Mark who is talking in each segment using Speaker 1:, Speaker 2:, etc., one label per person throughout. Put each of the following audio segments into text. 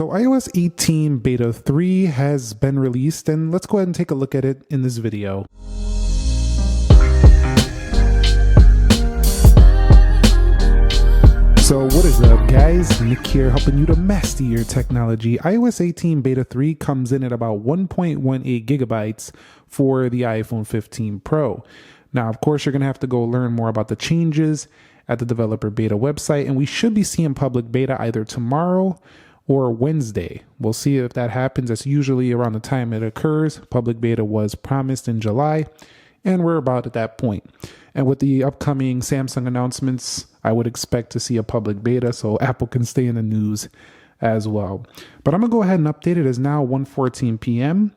Speaker 1: So iOS 18 Beta 3 has been released, and let's go ahead and take a look at it in this video. So what is up guys, Nick here helping you to master your technology. iOS 18 Beta 3 comes in at about 1.18 gigabytes for the iPhone 15 Pro. Now of course you're going to have to go learn more about the changes at the developer beta website, and we should be seeing public beta either tomorrow or Wednesday. We'll see if that happens. That's usually around the time it occurs. Public beta was promised in July, and we're about at that point. And with the upcoming Samsung announcements, I would expect to see a public beta so Apple can stay in the news as well. But I'm gonna go ahead and update it. It's now 1:14 p.m.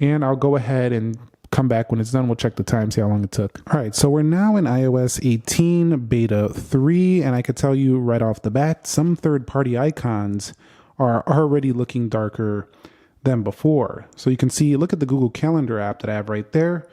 Speaker 1: and I'll go ahead and come back when it's done. We'll check the time, see how long it took. All right, so we're now in iOS 18 Beta 3, and I could tell you right off the bat, some third-party icons are already looking darker than before. So you can see, look at the Google Calendar app that I have right there.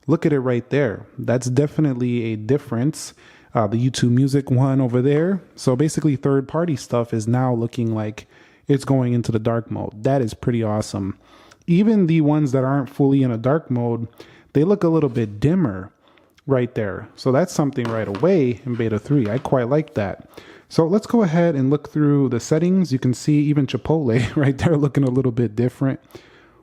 Speaker 1: Look at it right there. That's definitely a difference. The YouTube Music one over there. So basically third-party stuff is now looking like it's going into the dark mode. That is pretty awesome. Even the ones that aren't fully in a dark mode, they look a little bit dimmer right there. So that's something right away in Beta 3. I quite like that. So let's go ahead and look through the settings. You can see even Chipotle right there looking a little bit different.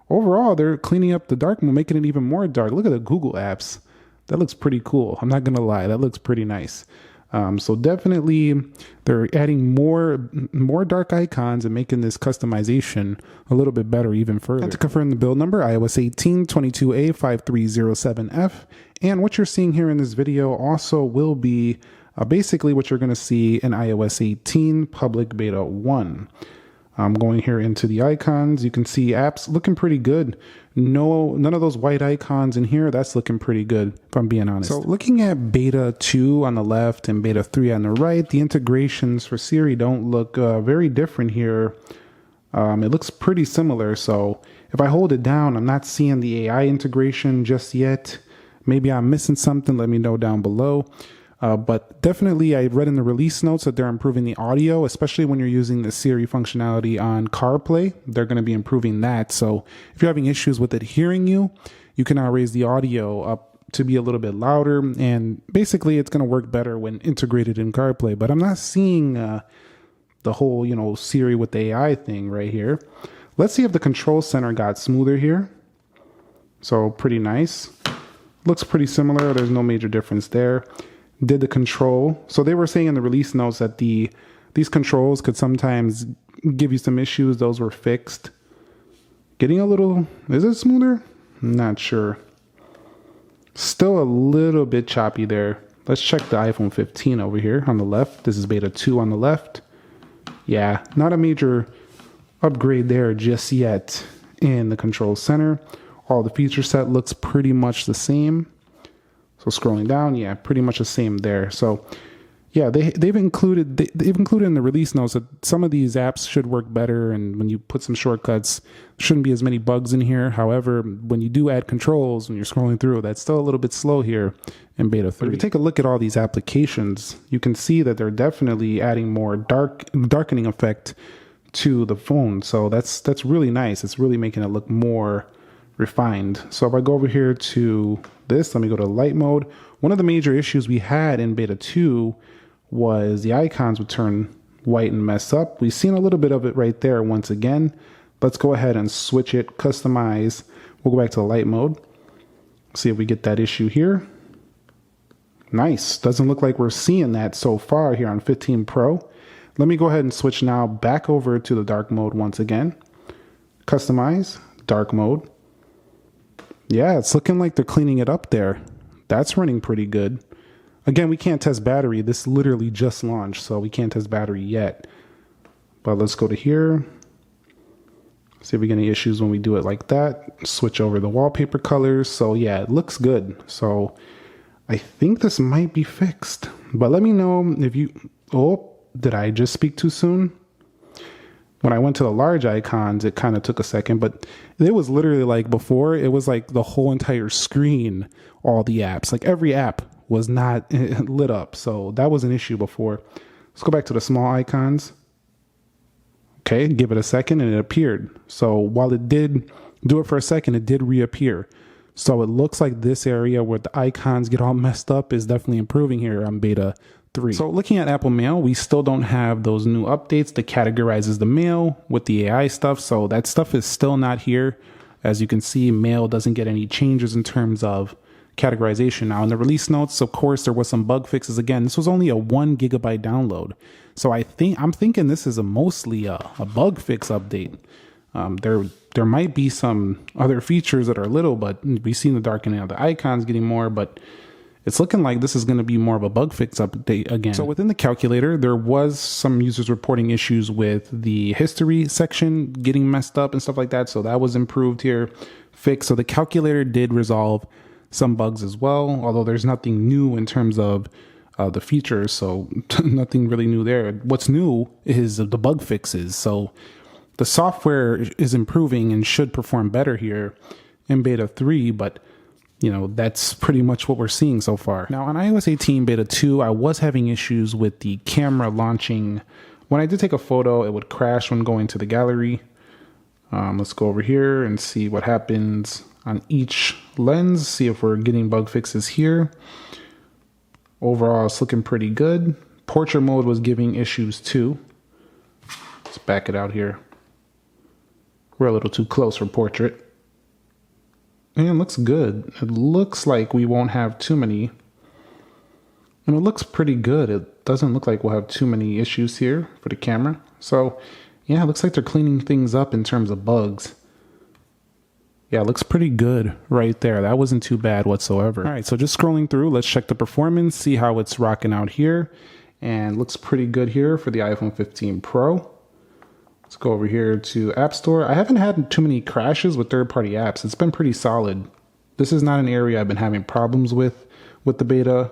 Speaker 1: Overall, they're cleaning up the dark mode, making it even more dark. Look at the Google apps. That looks pretty cool. I'm not going to lie. That looks pretty nice. So definitely they're adding more dark icons and making this customization a little bit better even further. And to confirm the build number, iOS 18 22A5307F. And what you're seeing here in this video also will be basically what you're going to see in iOS 18 Public Beta 1. I'm going here into the icons. You can see apps looking pretty good. None of those white icons in here. That's looking pretty good, if I'm being honest. So looking at Beta 2 on the left and Beta 3 on the right, the integrations for Siri don't look very different here. It looks pretty similar. So if I hold it down, I'm not seeing the AI integration just yet. Maybe I'm missing something. Let me know down below. But definitely I read in the release notes that they're improving the audio, especially when you're using the Siri functionality on CarPlay. They're going to be improving that. So if you're having issues with it hearing you, you can now raise the audio up to be a little bit louder. And basically it's going to work better when integrated in CarPlay. But I'm not seeing the whole, Siri with the AI thing right here. Let's see if the control center got smoother here. So pretty nice. Looks pretty similar. There's no major difference there. Did the control. So they were saying in the release notes that these controls could sometimes give you some issues. Those were fixed. Getting a little, is it smoother? Not sure. Still a little bit choppy there. Let's check the iPhone 15 over here on the left. This is Beta 2 on the left. Yeah, not a major upgrade there just yet in the control center. All the feature set looks pretty much the same. So scrolling down, yeah, pretty much the same there. So yeah, they've included in the release notes that some of these apps should work better, and when you put some shortcuts, shouldn't be as many bugs in here. However, when you do add controls when you're scrolling through, that's still a little bit slow here in Beta 3. If you take a look at all these applications, you can see that they're definitely adding more darkening effect to the phone. So that's really nice. It's really making it look more refined. So if I go over here to this, let me go to light mode. One of the major issues we had in Beta 2 was the icons would turn white and mess up. We've seen a little bit of it right there once again. Let's go ahead and switch it, customize. We'll go back to light mode. See if we get that issue here. Nice. Doesn't look like we're seeing that so far here on 15 Pro. Let me go ahead and switch now back over to the dark mode once again. Customize, dark mode. Yeah, it's looking like they're cleaning it up there. That's running pretty good. Again, we can't test battery. This literally just launched, so we can't test battery yet. But let's go to here. See if we get any issues when we do it like that. Switch over the wallpaper colors. So yeah, it looks good. So I think this might be fixed. But let me know if you... Oh, did I just speak too soon? When I went to the large icons, it kind of took a second, but it was literally like before, it was like the whole entire screen, all the apps, like every app was not lit up. So that was an issue before. Let's go back to the small icons. Okay, give it a second and it appeared. So while it did do it for a second, it did reappear. So it looks like this area where the icons get all messed up is definitely improving here on beta 3. So looking at Apple Mail, we still don't have those new updates that categorizes the mail with the AI stuff. So that stuff is still not here. As you can see, Mail doesn't get any changes in terms of categorization. Now in the release notes, of course, there was some bug fixes. Again, this was only a 1 gigabyte download. So I'm thinking this is mostly a bug fix update. There might be some other features that are little, but we've seen the darkening of the icons getting more, but it's looking like this is going to be more of a bug fix update again. So within the calculator, there was some users reporting issues with the history section getting messed up and stuff like that. So that was improved here, fixed. So the calculator did resolve some bugs as well, although there's nothing new in terms of the features. So nothing really new there. What's new is the bug fixes. So the software is improving and should perform better here in beta 3, but that's pretty much what we're seeing so far. Now on iOS 18 beta 2, I was having issues with the camera launching. When I did take a photo, it would crash when going to the gallery. Let's go over here and see what happens on each lens, see if we're getting bug fixes here. Overall, it's looking pretty good. Portrait mode was giving issues too. Let's back it out here. We're a little too close for portrait. And it looks good. It looks like we won't have too many. And it looks pretty good. It doesn't look like we'll have too many issues here for the camera. So yeah, it looks like they're cleaning things up in terms of bugs. Yeah, it looks pretty good right there. That wasn't too bad whatsoever. All right, so just scrolling through, let's check the performance, see how it's rocking out here. And it looks pretty good here for the iPhone 15 Pro. Let's go over here to App Store. I haven't had too many crashes with third-party apps. It's been pretty solid. This is not an area I've been having problems with the beta.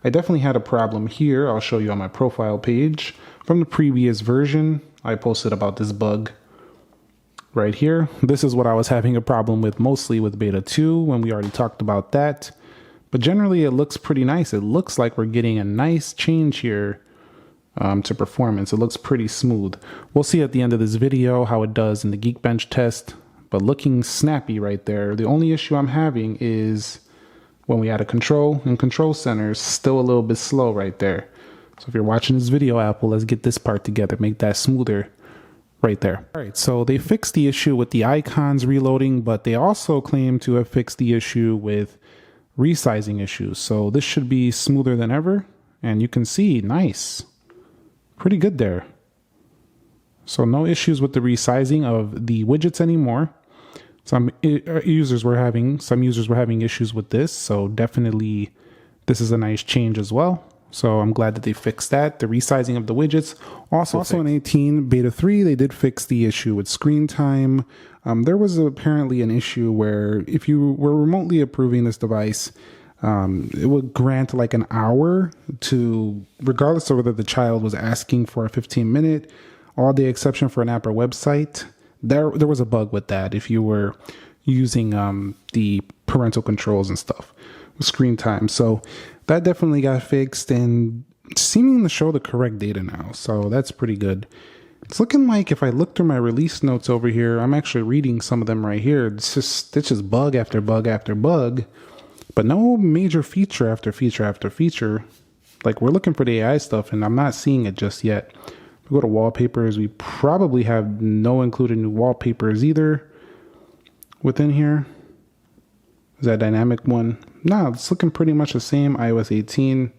Speaker 1: I definitely had a problem here. I'll show you on my profile page. From the previous version, I posted about this bug right here. This is what I was having a problem with mostly with beta 2 when we already talked about that. But generally, it looks pretty nice. It looks like we're getting a nice change here to performance. It looks pretty smooth. We'll see at the end of this video how it does in the Geekbench test, but looking snappy right there. The only issue I'm having is when we add a control and control centers, still a little bit slow right there. So if you're watching this video, Apple, let's get this part together, make that smoother right there. All right, so they fixed the issue with the icons reloading, but they also claim to have fixed the issue with resizing issues. So this should be smoother than ever. And you can see, nice. Pretty good there. So no issues with the resizing of the widgets anymore. Some users were having issues with this, so definitely this is a nice change as well. So I'm glad that they fixed that. The resizing of the widgets also in 18 beta 3, they did fix the issue with screen time. There was apparently an issue where if you were remotely approving this device, it would grant like an hour to, regardless of whether the child was asking for a 15-minute all-day exception for an app or website. There was a bug with that if you were using the parental controls and stuff with screen time. So that definitely got fixed and seeming to show the correct data now. So that's pretty good. It's looking like if I look through my release notes over here, I'm actually reading some of them right here. It's just bug after bug after bug. But no major feature after feature after feature. Like we're looking for the AI stuff and I'm not seeing it just yet. If we go to wallpapers, we probably have no included new wallpapers either within here. Is that dynamic one? No, it's looking pretty much the same. iOS 18.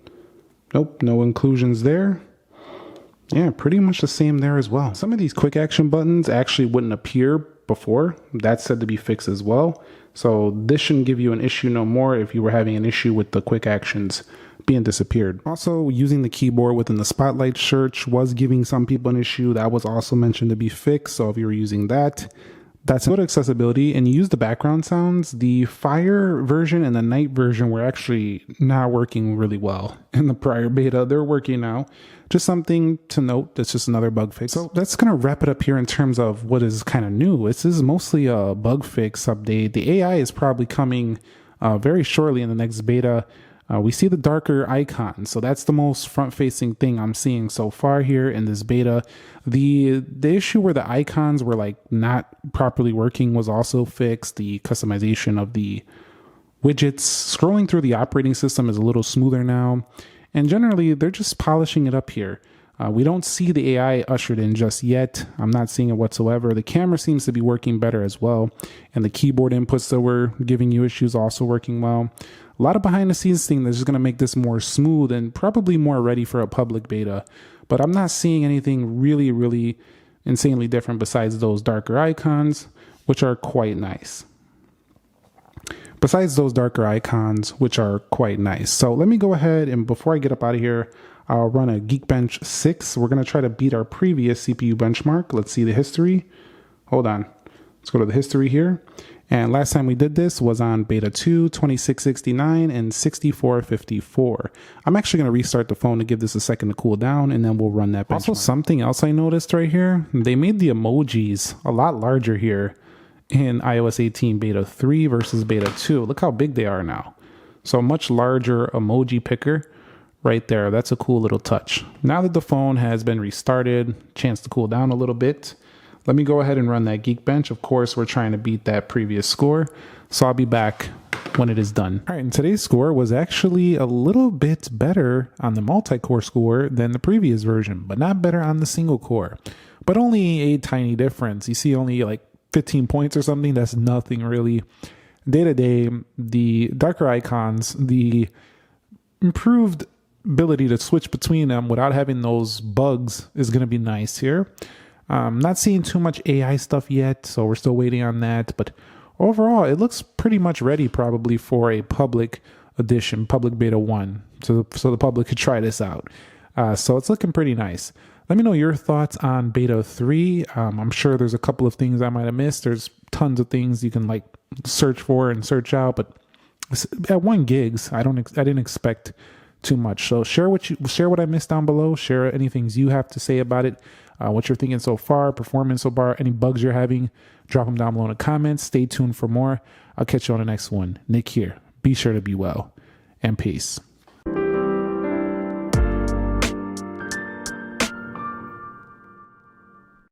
Speaker 1: Nope, no inclusions there. Yeah, pretty much the same there as well. Some of these quick action buttons actually wouldn't appear before. That's said to be fixed as well. So this shouldn't give you an issue no more if you were having an issue with the quick actions being disappeared. Also, using the keyboard within the Spotlight search was giving some people an issue. That was also mentioned to be fixed. So if you were using that, that's good accessibility. And you use the background sounds. The Fire version and the Night version were actually not working really well in the prior beta. They're working now. Just something to note. That's just another bug fix. So that's going to wrap it up here in terms of what is kind of new. This is mostly a bug fix update. The AI is probably coming very shortly in the next beta. We see the darker icon, so that's the most front-facing thing I'm seeing so far here in this beta. The issue where the icons were like not properly working was also fixed. The customization of the widgets, scrolling through the operating system is a little smoother now, and generally they're just polishing it up here. We don't see the AI ushered in just yet. I'm not seeing it whatsoever. The camera seems to be working better as well, and the keyboard inputs that were giving you issues also working well. A lot of behind the scenes thing that's just going to make this more smooth and probably more ready for a public beta. But I'm not seeing anything really insanely different besides those darker icons, which are quite nice. So let me go ahead and before I get up out of here, I'll run a Geekbench 6. We're going to try to beat our previous CPU benchmark. Let's see the history. Hold on. Let's go to the history here. And last time we did this was on beta 2, 2669 and 6454. I'm actually going to restart the phone to give this a second to cool down, and then we'll run that benchmark. Also, something else I noticed right here, they made the emojis a lot larger here in iOS 18 beta 3 versus beta 2. Look how big they are now. So a much larger emoji picker right there. That's a cool little touch. Now that the phone has been restarted, chance to cool down a little bit, let me go ahead and run that Geekbench. Of course, we're trying to beat that previous score, so I'll be back when it is done. All right, and today's score was actually a little bit better on the multi-core score than the previous version, but not better on the single core. But only a tiny difference. You see only like 15 points or something. That's nothing really. Day to day, the darker icons, the improved ability to switch between them without having those bugs is going to be nice here. Not seeing too much AI stuff yet, so we're still waiting on that. But overall, it looks pretty much ready probably for a public edition, public beta 1, so the public could try this out. So it's looking pretty nice. Let me know your thoughts on beta 3. I'm sure there's a couple of things I might have missed. There's tons of things you can like search for and search out, but at 1 gigs, I didn't expect too much. So share what I missed down below. Share any things you have to say about it. What you're thinking so far, performance so far, any bugs you're having, drop them down below in the comments. Stay tuned for more. I'll catch you on the next one. Nick here. Be sure to be well, and peace.